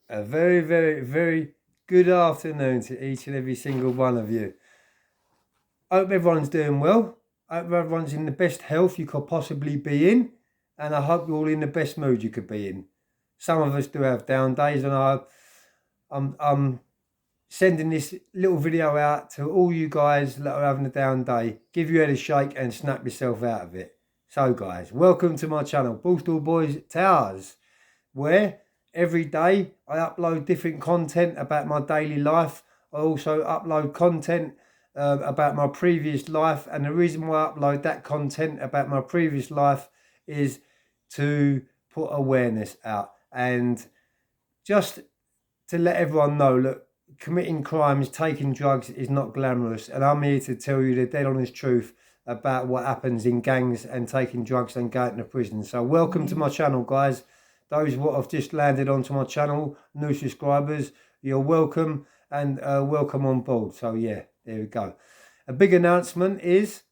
A very, very, very good afternoon to each and every single one of you. Hope everyone's doing well. Hope everyone's in the best health you could possibly be in. And I hope you're all in the best mood you could be in. Some of us do have down days, and I'm sending this little video out to all you guys that are having a down day. Give your head a shake and snap yourself out of it. So guys, welcome to my channel, Boostal Boys Towers, where every day I upload different content about my daily life. I also upload content about my previous life, and the reason why I upload that content about my previous life is to put awareness out and just to let everyone know that committing crimes, taking drugs is not glamorous, and I'm here to tell you the dead honest truth about what happens in gangs and taking drugs and going to prison. So welcome to my channel, guys. Those what have just landed onto my channel, new subscribers, you're welcome, and welcome on board. So yeah, there we go. A big announcement is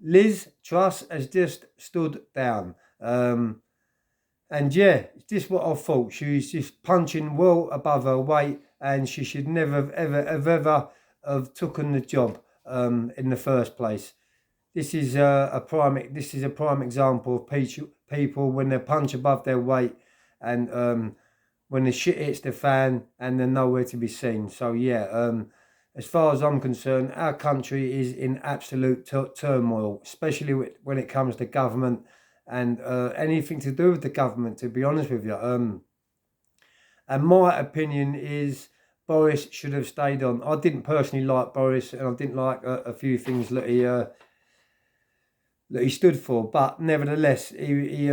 Liz Truss has just stood down. And yeah, it's just what I thought. She's just punching well above her weight, and she should never have ever have taken the job in the first place. This is a prime example of people when they punch above their weight, and when the shit hits the fan and they're nowhere to be seen. So yeah, as far as I'm concerned, our country is in absolute turmoil, especially when it comes to government and anything to do with the government, to be honest with you. And my opinion is Boris should have stayed on. I didn't personally like Boris, and I didn't like a few things that he stood for, but nevertheless, he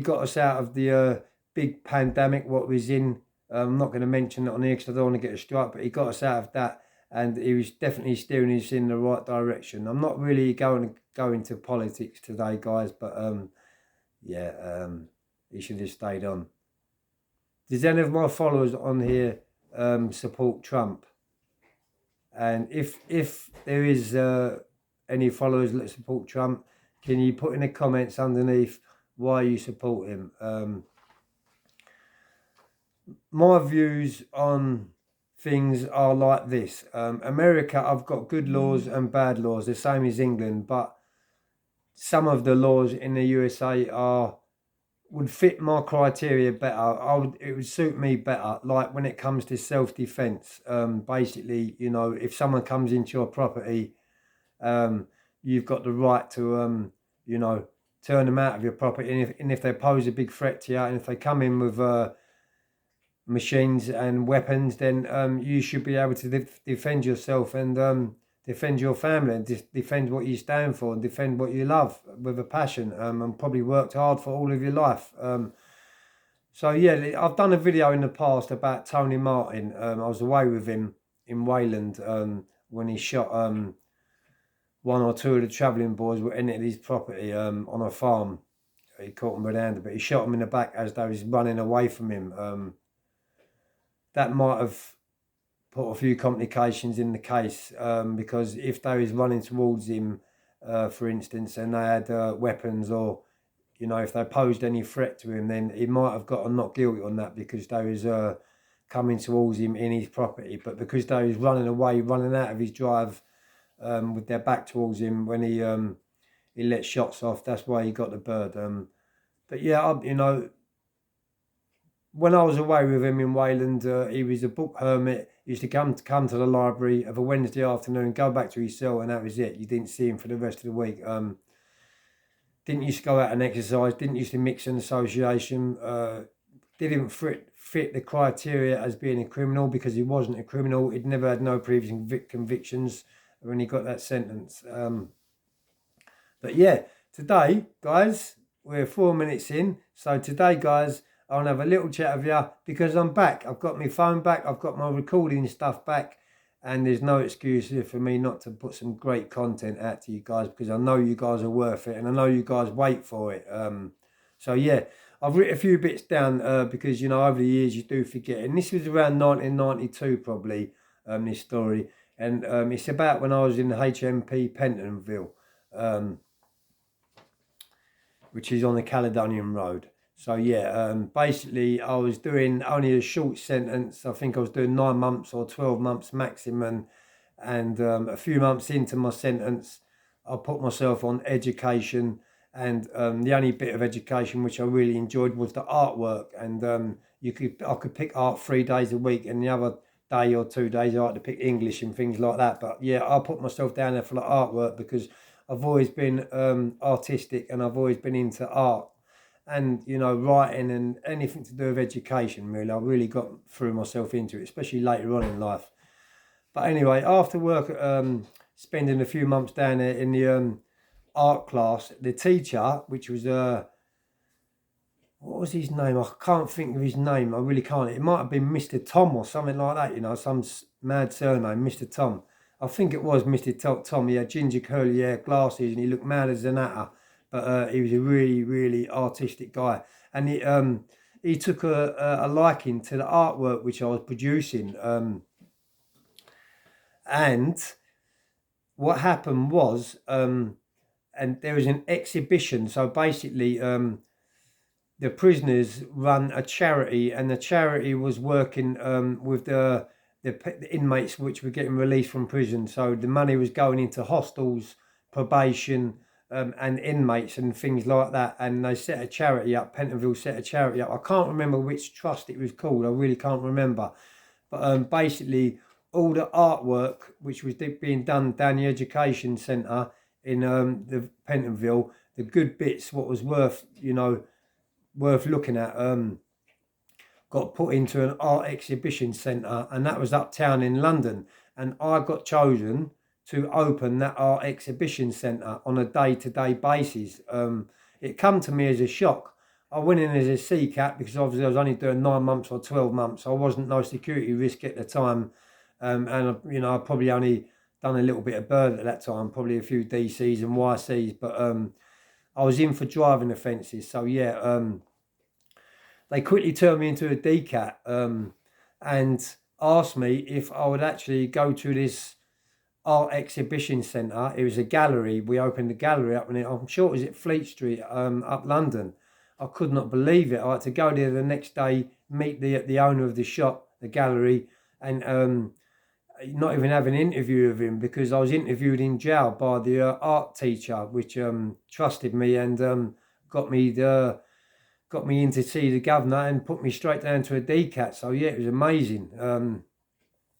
got us out of the big pandemic what was in. I'm not going to mention it on here because I don't want to get a strike, but he got us out of that, and he was definitely steering us in the right direction. I'm not really going to go into politics today, guys, but yeah, he should have stayed on. Does any of my followers on here support Trump? And if there is any followers that support Trump, can you put in the comments underneath why you support him? My views on things are like this. America, I've got good laws and bad laws, the same as England, but some of the laws in the USA would fit my criteria better. It would suit me better. Like when it comes to self-defense, basically, you know, if someone comes into your property, you've got the right to, you know, turn them out of your property. And if they pose a big threat to you, and if they come in with machines and weapons, then you should be able to defend yourself and defend your family and defend what you stand for and defend what you love with a passion, and probably worked hard for all of your life. So yeah, I've done a video in the past about Tony Martin. I was away with him in Wayland when he shot one or two of the travelling boys were entered his property on a farm. He caught them red-handed, but he shot them in the back as they was running away from him. That might have put a few complications in the case, because if they was running towards him, for instance, and they had weapons, or, you know, if they posed any threat to him, then he might have got a not guilty on that because they was coming towards him in his property. But because they was running away, running out of his drive with their back towards him when he let shots off, that's why he got the bird. But yeah, you know, when I was away with him in Wayland, he was a book hermit. He used to come to the library of a Wednesday afternoon, go back to his cell, and that was it. You didn't see him for the rest of the week. Didn't used to go out and exercise. Didn't used to mix an association. Didn't fit the criteria as being a criminal because he wasn't a criminal. He'd never had no previous convictions when he got that sentence. But yeah, today, guys, we're 4 minutes in. So today, guys, I'll have a little chat with you because I'm back. I've got my phone back. I've got my recording stuff back. And there's no excuse for me not to put some great content out to you guys because I know you guys are worth it. And I know you guys wait for it. So, yeah, I've written a few bits down because, you know, over the years you do forget. And this was around 1992 probably, this story. And it's about when I was in the HMP Pentonville, which is on the Caledonian Road. So yeah, basically I was doing only a short sentence. I think I was doing 9 months or 12 months maximum. And a few months into my sentence, I put myself on education. And the only bit of education which I really enjoyed was the artwork. And I could pick art 3 days a week, and the other day or 2 days I had to pick English and things like that. But yeah, I put myself down there for the artwork because I've always been artistic, and I've always been into art and writing and anything to do with education. Really, I really got threw myself into it, especially later on in life. But anyway, after work, spending a few months down there in the art class, the teacher, which was what was his name? I can't think of his name. I really can't. It might have been Mr. Tom or something like that. Some mad surname, Mr. Tom. I think it was Mr. Tom. He had ginger curly hair, glasses, and he looked mad as an atter. But he was a really, really artistic guy, and he took a liking to the artwork which I was producing. And what happened was, and there was an exhibition. So basically, the prisoners run a charity, and the charity was working with the inmates which were getting released from prison. So the money was going into hostels, probation, and inmates and things like that. And they set a charity up. Pentonville set a charity up. I can't remember which trust it was called. I really can't remember. But basically, all the artwork which was being done down the education centre in the Pentonville, the good bits, what was worth looking at, got put into an art exhibition centre, and that was uptown in London. And I got chosen to open that art exhibition centre on a day-to-day basis. It come to me as a shock. I went in as a C-Cap because obviously I was only doing 9 months or 12 months. So I wasn't no security risk at the time. And I probably only done a little bit of bird at that time, probably a few DCs and YCs, but I was in for driving offences. So yeah, they quickly turned me into a DCAT and asked me if I would actually go to this art exhibition centre. It was a gallery. We opened the gallery up, and I'm sure it was at Fleet Street, up London. I could not believe it. I had to go there the next day, meet the owner of the shop, the gallery, and not even have an interview with him because I was interviewed in jail by the art teacher, which trusted me and got me in to see the governor and put me straight down to a DCAT. So yeah, it was amazing.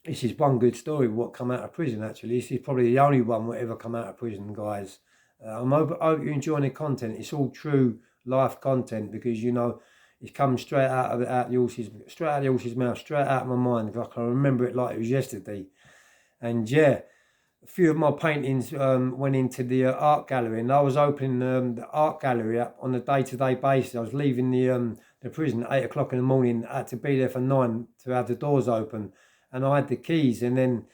This is one good story what come out of prison, actually. This is probably the only one that ever come out of prison, guys. I hope you're enjoying the content. It's all true life content because it comes straight out the horse's mouth, straight out of my mind. I can remember it like it was yesterday. And yeah, a few of my paintings went into the art gallery, and I was opening the art gallery up on a day-to-day basis. I was leaving the prison at 8 o'clock in the morning. I had to be there for 9 to have the doors open, and I had the keys. And then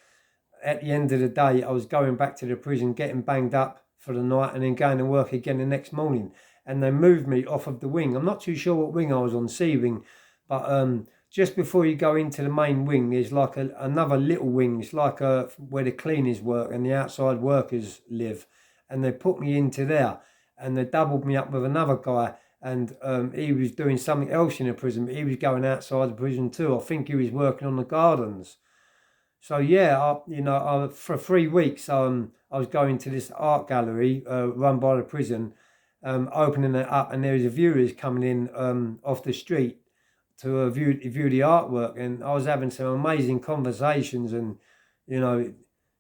at the end of the day, I was going back to the prison, getting banged up for the night, and then going to work again the next morning. And they moved me off of the wing. I'm not too sure what wing I was on, C wing, but just before you go into the main wing, there's like another little wing. It's like where the cleaners work and the outside workers live. And they put me into there, and they doubled me up with another guy. And he was doing something else in the prison, but he was going outside the prison too. I think he was working on the gardens. So yeah, for 3 weeks, I was going to this art gallery run by the prison, opening it up, and there was viewers coming in off the street to view the artwork, and I was having some amazing conversations, and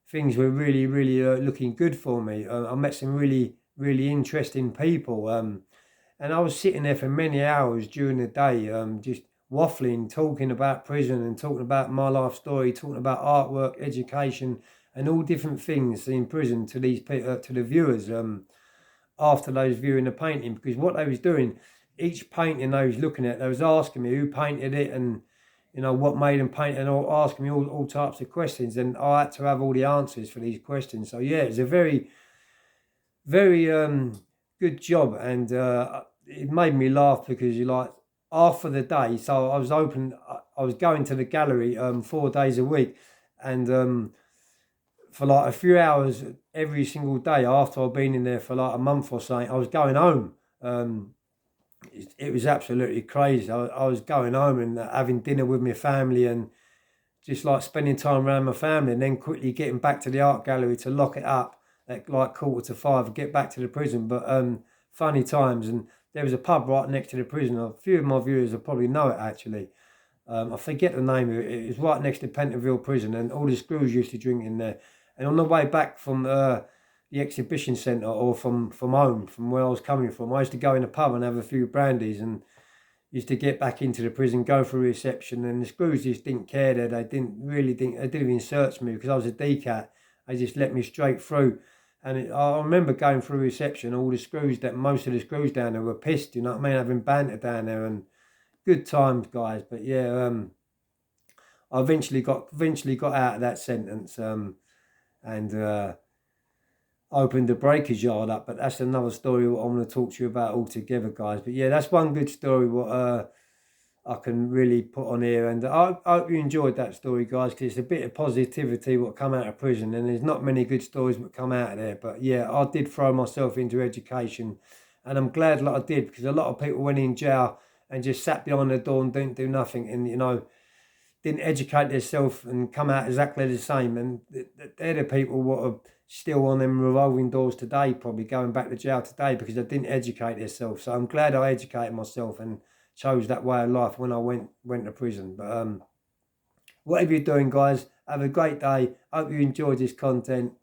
things were really, really looking good for me. I met some really, really interesting people, and I was sitting there for many hours during the day, just waffling, talking about prison and talking about my life story, talking about artwork, education, and all different things in prison to these people, to the viewers. After they was viewing the painting, because what they was doing, each painting they was looking at, they was asking me who painted it and what made them paint, and all asking me all types of questions, and I had to have all the answers for these questions. So yeah, it's a very, very good job, and it made me laugh because after the day, so I was going to the gallery 4 days a week, and for like a few hours every single day after I'd been in there for like a month or so, I was going home. it was absolutely crazy. I was going home and having dinner with my family and just like spending time around my family, and then quickly getting back to the art gallery to lock it up at like 4:45 and get back to the prison. But funny times. And there was a pub right next to the prison. A few of my viewers will probably know it actually. I forget the name of it. It was right next to Pentonville Prison, and all the screws used to drink in there. And on the way back from the exhibition centre, or from home, from where I was coming from, I used to go in a pub and have a few brandies, and used to get back into the prison, go for reception, and the screws just didn't care there. They didn't even search me because I was a decat. They just let me straight through. And I remember going through reception, all the screws, that most of the screws down there were pissed, you know what I mean, having banter down there, and good times, guys. But yeah, I eventually got out of that sentence, and opened the breakers yard up. But that's another story what I want to talk to you about altogether, guys. But yeah, that's one good story what I can really put on here, and I hope you enjoyed that story, guys, because it's a bit of positivity what come out of prison, and there's not many good stories that come out of there. But yeah, I did throw myself into education, and I'm glad that I did, because a lot of people went in jail and just sat behind the door and didn't do nothing, and didn't educate themselves and come out exactly the same. And they're the people what are still on them revolving doors today, probably going back to jail today because they didn't educate themselves. So I'm glad I educated myself and chose that way of life when I went to prison. But whatever you're doing, guys, have a great day. Hope you enjoyed this content.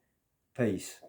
Peace.